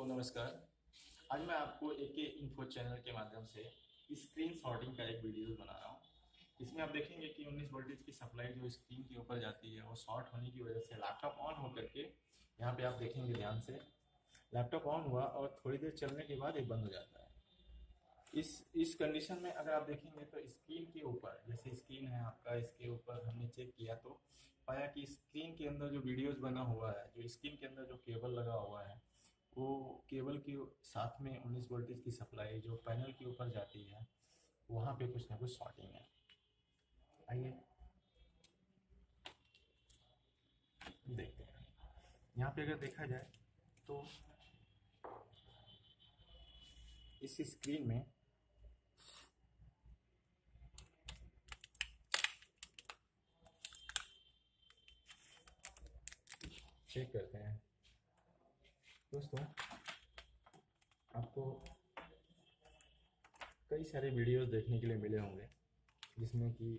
दोस्तों नमस्कार। आज मैं आपको एके इन्फो चैनल के माध्यम से स्क्रीन शॉर्टिंग का एक वीडियो बना रहा हूँ। इसमें आप देखेंगे कि 19 वोल्टेज की सप्लाई जो स्क्रीन के ऊपर जाती है वो शॉर्ट होने की वजह से लैपटॉप ऑन होकर के यहाँ पे आप देखेंगे ध्यान से, लैपटॉप ऑन हुआ और थोड़ी देर चलने के बाद ये बंद हो जाता है। इस कंडीशन में अगर आप देखेंगे तो स्क्रीन के ऊपर, जैसे स्क्रीन है आपका, इसके ऊपर हमने चेक किया तो पाया कि स्क्रीन के अंदर जो वीडियोज बना हुआ है, जो स्क्रीन के अंदर जो केबल लगा हुआ है, वो केबल के साथ में 19 वोल्टेज की सप्लाई जो पैनल के ऊपर जाती है, वहाँ पे कुछ ना कुछ शॉर्टिंग है। आइए देखते हैं। यहाँ पे अगर देखा जाए तो इस स्क्रीन में चेक करते हैं दोस्तों, आपको कई सारे वीडियोस देखने के लिए मिले होंगे जिसमें कि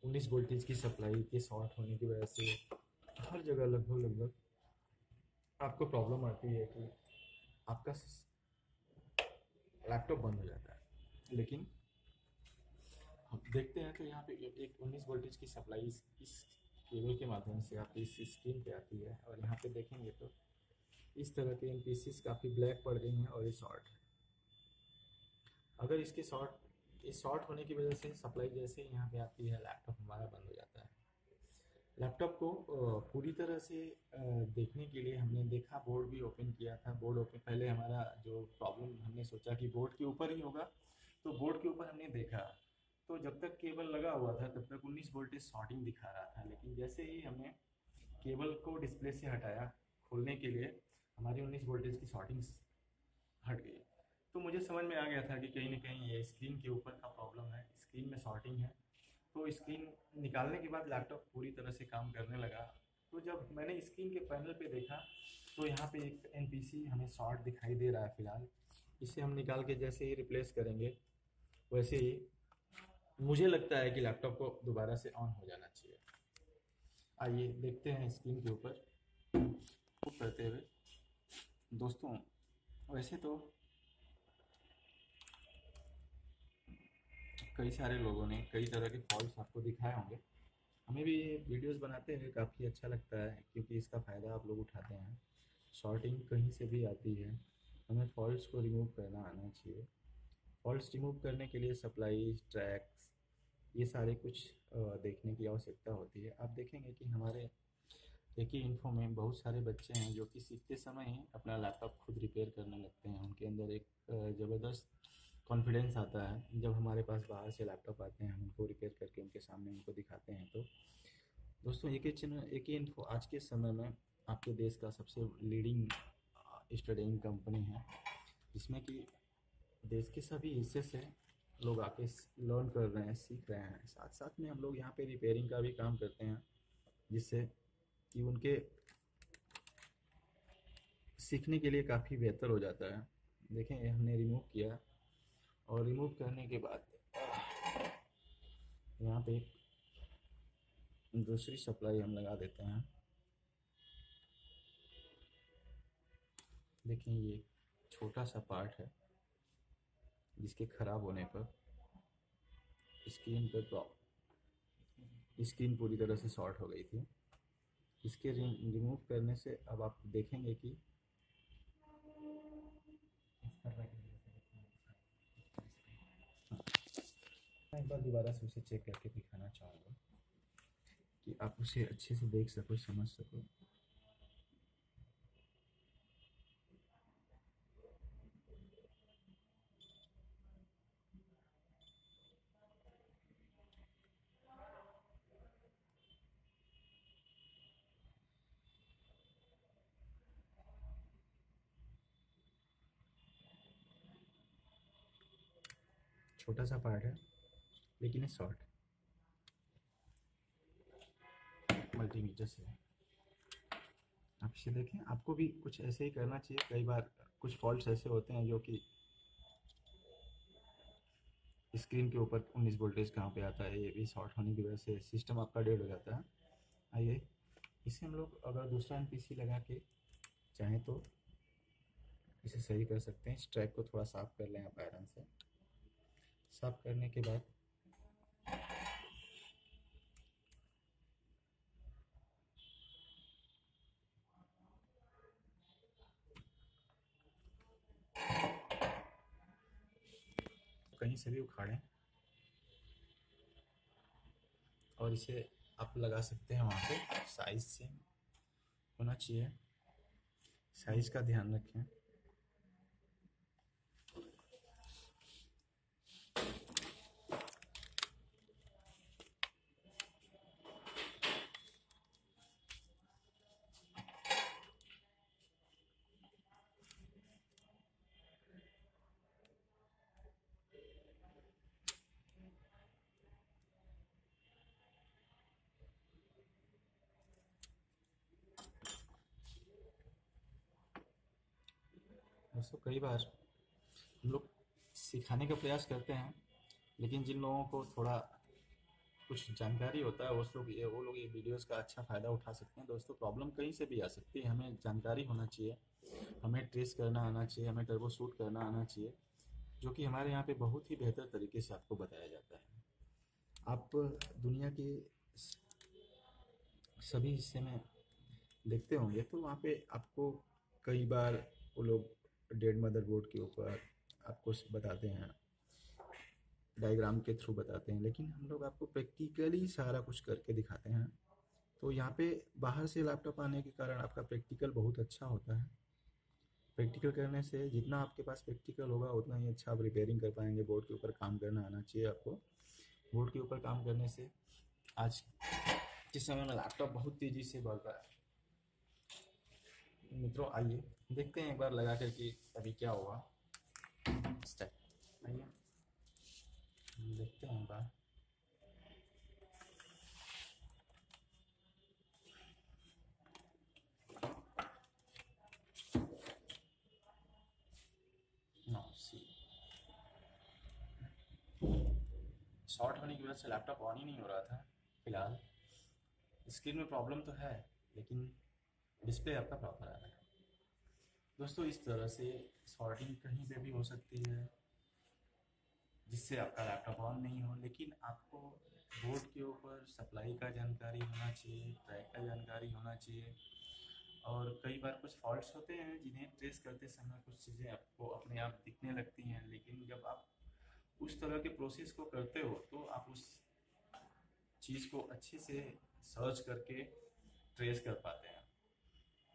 19 वोल्टेज की सप्लाई के शॉर्ट होने की वजह से हर जगह लगभग आपको प्रॉब्लम आती है कि आपका लैपटॉप बंद हो जाता है। लेकिन हम देखते हैं तो यहाँ पे एक 19 वोल्टेज की सप्लाई इस केबल के माध्यम से आपकी इस स्क्रीन पे आती है, और यहाँ पे देखेंगे तो इस तरह के इन पीसीस काफ़ी ब्लैक पड़ गई हैं और ये शॉर्ट है। अगर इसके शॉर्ट होने की वजह से सप्लाई जैसे ही यहाँ पे आती है, लैपटॉप हमारा बंद हो जाता है। लैपटॉप को पूरी तरह से देखने के लिए हमने देखा, बोर्ड भी ओपन किया था। बोर्ड ओपन पहले हमारा जो प्रॉब्लम, हमने सोचा कि बोर्ड के ऊपर ही होगा, तो बोर्ड के ऊपर हमने देखा तो जब तक केबल लगा हुआ था तब तक 19 वोल्टेज शॉर्टिंग दिखा रहा था। लेकिन जैसे ही हमने केबल को डिस्प्ले से हटाया खोलने के लिए, हमारी 19 वोल्टेज की शॉर्टिंग हट गई। तो मुझे समझ में आ गया था कि कहीं ना कहीं ये स्क्रीन के ऊपर का प्रॉब्लम है, स्क्रीन में शॉर्टिंग है। तो स्क्रीन निकालने के बाद लैपटॉप पूरी तरह से काम करने लगा। तो जब मैंने स्क्रीन के पैनल पे देखा तो यहाँ पे एक एनपीसी हमें शॉर्ट दिखाई दे रहा है फिलहाल। इसे हम निकाल के जैसे ही रिप्लेस करेंगे वैसे ही मुझे लगता है कि लैपटॉप को दोबारा से ऑन हो जाना चाहिए। आइए देखते हैं स्क्रीन के ऊपर करते हुए। दोस्तों वैसे तो कई सारे लोगों ने कई तरह के फॉल्ट्स आपको दिखाए होंगे। हमें भी ये वीडियोस बनाते हुए काफ़ी अच्छा लगता है क्योंकि इसका फ़ायदा आप लोग उठाते हैं। शॉर्टिंग कहीं से भी आती है, हमें फॉल्ट्स को रिमूव करना आना चाहिए। फॉल्ट्स रिमूव करने के लिए सप्लाई ट्रैक्स ये सारे कुछ देखने की आवश्यकता होती है। आप देखेंगे कि हमारे एके इन्फो में बहुत सारे बच्चे हैं जो कि सीखते समय ही अपना लैपटॉप खुद रिपेयर करने लगते हैं। उनके अंदर एक ज़बरदस्त कॉन्फिडेंस आता है जब हमारे पास बाहर से लैपटॉप आते हैं, हम उनको रिपेयर करके उनके सामने उनको दिखाते हैं। तो दोस्तों एके इन्फो आज के समय में आपके देश का सबसे लीडिंग स्टडिंग कंपनी है, जिसमें कि देश के सभी हिस्से से लोग आके लर्न कर रहे हैं, सीख रहे हैं। साथ साथ में हम लोग यहाँ पे रिपेयरिंग का भी काम करते हैं, जिससे कि उनके सीखने के लिए काफ़ी बेहतर हो जाता है। देखें हमने रिमूव किया, और रिमूव करने के बाद यहाँ पे दूसरी सप्लाई हम लगा देते हैं। देखें ये छोटा सा पार्ट है जिसके ख़राब होने पर स्क्रीन पूरी तरह से शॉर्ट हो गई थी। इसके रिमूव करने से अब आप देखेंगे कि मैं एक बार दोबारा से उसे चेक करके दिखाना चाहूँगा कि आप उसे अच्छे से देख सको, समझ सको। छोटा सा पार्ट है लेकिन ये शॉर्ट मल्टीमीटर से है। आप इसे देखें, आपको भी कुछ ऐसे ही करना चाहिए। कई बार कुछ फॉल्ट्स ऐसे होते हैं जो कि स्क्रीन के ऊपर 19 वोल्टेज कहाँ पे आता है, ये भी शॉर्ट होने की वजह से सिस्टम आपका डेड हो जाता है। आइए इसे हम लोग अगर दूसरा एनपीसी लगा के चाहें तो इसे सही कर सकते हैं। इस ट्रैक को थोड़ा साफ कर लें आप आयरन से। साफ करने के बाद कहीं से भी उखाड़ें और इसे आप लगा सकते हैं वहाँ पे। साइज से होना चाहिए, साइज का ध्यान रखें। दोस्तों कई बार हम लोग सिखाने का प्रयास करते हैं, लेकिन जिन लोगों को थोड़ा कुछ जानकारी होता है वो लोग ये वीडियोस का अच्छा फ़ायदा उठा सकते हैं। दोस्तों प्रॉब्लम कहीं से भी आ सकती है, हमें जानकारी होना चाहिए, हमें ट्रेस करना आना चाहिए, हमें टर्बो शूट करना आना चाहिए, जो कि हमारे यहाँ पे बहुत ही बेहतर तरीके से आपको बताया जाता है। आप दुनिया के सभी हिस्से में देखते होंगे तो वहाँ पे आपको कई बार वो लोग डेड मदरबोर्ड के ऊपर आपको बताते हैं, डायग्राम के थ्रू बताते हैं, लेकिन हम लोग आपको प्रैक्टिकली सारा कुछ करके दिखाते हैं। तो यहाँ पे बाहर से लैपटॉप आने के कारण आपका प्रैक्टिकल बहुत अच्छा होता है। प्रैक्टिकल करने से जितना आपके पास प्रैक्टिकल होगा उतना ही अच्छा आप रिपेयरिंग कर पाएंगे। बोर्ड के ऊपर काम करना आना चाहिए आपको। बोर्ड के ऊपर काम करने से आज के समय में लैपटॉप बहुत तेज़ी से बढ़ रहा है। मित्रों आइए देखते हैं एक बार लगा कर कि अभी क्या हुआ। आइए देखते हैं एक बार। शॉर्ट होने की वजह से लैपटॉप ऑन ही नहीं हो रहा था। फिलहाल स्क्रीन में प्रॉब्लम तो है, लेकिन डिस्प्ले आपका प्रॉपर आ रहा है। दोस्तों इस तरह से शॉर्टिंग कहीं पे भी हो सकती है जिससे आपका लैपटॉप ऑन नहीं हो, लेकिन आपको बोर्ड के ऊपर सप्लाई का जानकारी होना चाहिए, ट्रैक का जानकारी होना चाहिए। और कई बार कुछ फॉल्ट्स होते हैं जिन्हें ट्रेस करते समय कुछ चीज़ें आपको अपने आप दिखने लगती हैं, लेकिन जब आप उस तरह के प्रोसेस को करते हो तो आप उस चीज़ को अच्छे से सर्च करके ट्रेस कर पाते हैं।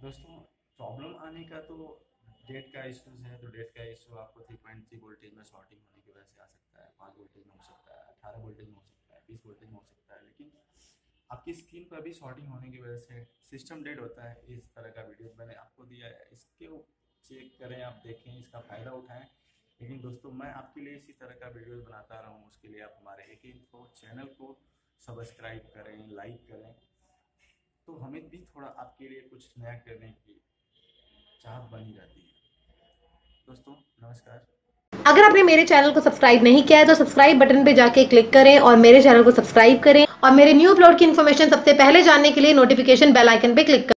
दोस्तों प्रॉब्लम आने का तो डेट का इशूज़ है, तो डेट का इशू आपको 3.3 वोल्टेज में शॉर्टिंग होने की वजह से आ सकता है, 5 वोल्टेज में हो सकता है, 18 वोल्टेज में हो सकता है, 20 वोल्टेज में हो सकता है। लेकिन आपकी स्क्रीन पर भी शॉर्टिंग होने की वजह से सिस्टम डेड होता है। इस तरह का वीडियो मैंने आपको दिया है, इसके चेक करें, आप देखें, इसका फ़ायदा उठाएं। लेकिन दोस्तों मैं आपके लिए इसी तरह का वीडियो बनाता रहूँ, उसके लिए आप हमारे एक इन्फो चैनल को सब्सक्राइब करें, लाइक करें, तो हमें भी थोड़ा आपके लिए कुछ नया करने की चाहत बनी रहती है। दोस्तों नमस्कार। अगर आपने मेरे चैनल को सब्सक्राइब नहीं किया है तो सब्सक्राइब बटन पे जाके क्लिक करें और मेरे चैनल को सब्सक्राइब करें और मेरे न्यू अपलोड की इन्फॉर्मेशन सबसे पहले जानने के लिए नोटिफिकेशन बेल आइकन पे क्लिक करें।